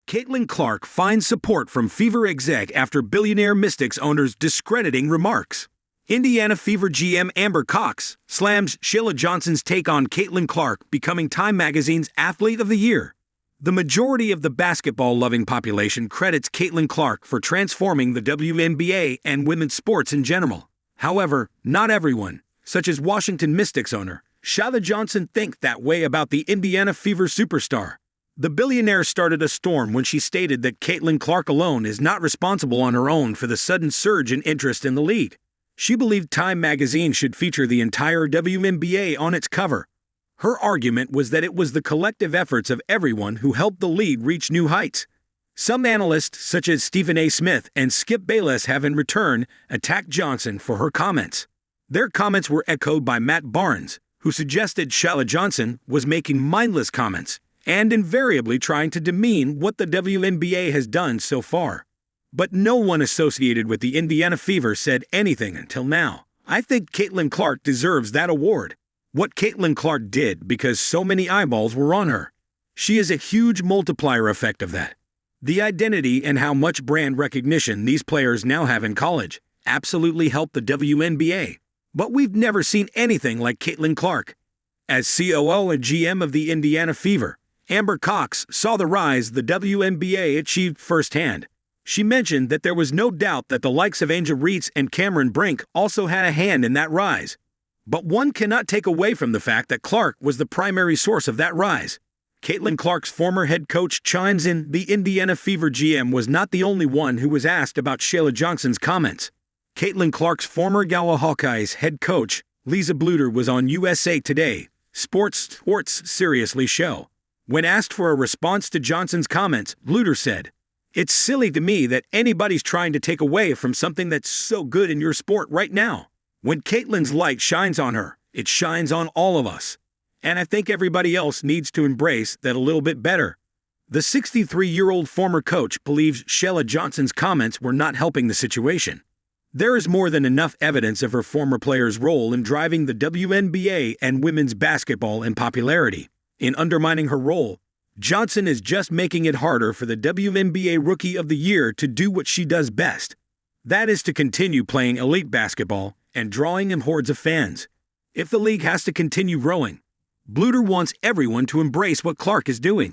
Caitlin Clark finds support from Fever exec after billionaire Mystics owner's discrediting remarks. Indiana Fever GM Amber Cox slams Sheila Johnson's take on Caitlin Clark becoming Time Magazine's Athlete of the Year. The majority of the basketball-loving population credits Caitlin Clark for transforming the WNBA and women's sports in general. However, not everyone, such as Washington Mystics owner Sheila Johnson, think that way about the Indiana Fever superstar. The billionaire started a storm when she stated that Caitlin Clark alone is not responsible on her own for the sudden surge in interest in the league. She believed Time magazine should feature the entire WNBA on its cover. Her argument was that it was the collective efforts of everyone who helped the league reach new heights. Some analysts, such as Stephen A. Smith and Skip Bayless, have in return attacked Johnson for her comments. Their comments were echoed by Matt Barnes, who suggested Sheila Johnson was making mindless comments and invariably trying to demean what the WNBA has done so far. But no one associated with the Indiana Fever said anything until now. I think Caitlin Clark deserves that award. What Caitlin Clark did because so many eyeballs were on her. She is a huge multiplier effect of that. The identity and how much brand recognition these players now have in college absolutely helped the WNBA. But we've never seen anything like Caitlin Clark. As COO and GM of the Indiana Fever, Amber Cox saw the rise the WNBA achieved firsthand. She mentioned that there was no doubt that the likes of Angel Reese and Cameron Brink also had a hand in that rise. But one cannot take away from the fact that Clark was the primary source of that rise. Caitlin Clark's former head coach chimes in. The Indiana Fever GM was not the only one who was asked about Sheila Johnson's comments. Caitlin Clark's former Iowa Hawkeyes head coach, Lisa Bluder, was on USA Today, Sports Seriously show. When asked for a response to Johnson's comments, Bluder said, "It's silly to me that anybody's trying to take away from something that's so good in your sport right now. When Caitlin's light shines on her, it shines on all of us. And I think everybody else needs to embrace that a little bit better." The 63-year-old former coach believes Sheila Johnson's comments were not helping the situation. There is more than enough evidence of her former players' role in driving the WNBA and women's basketball in popularity. In undermining her role, Johnson is just making it harder for the WNBA Rookie of the Year to do what she does best. That is to continue playing elite basketball and drawing in hordes of fans. If the league has to continue growing, Bluder wants everyone to embrace what Clark is doing.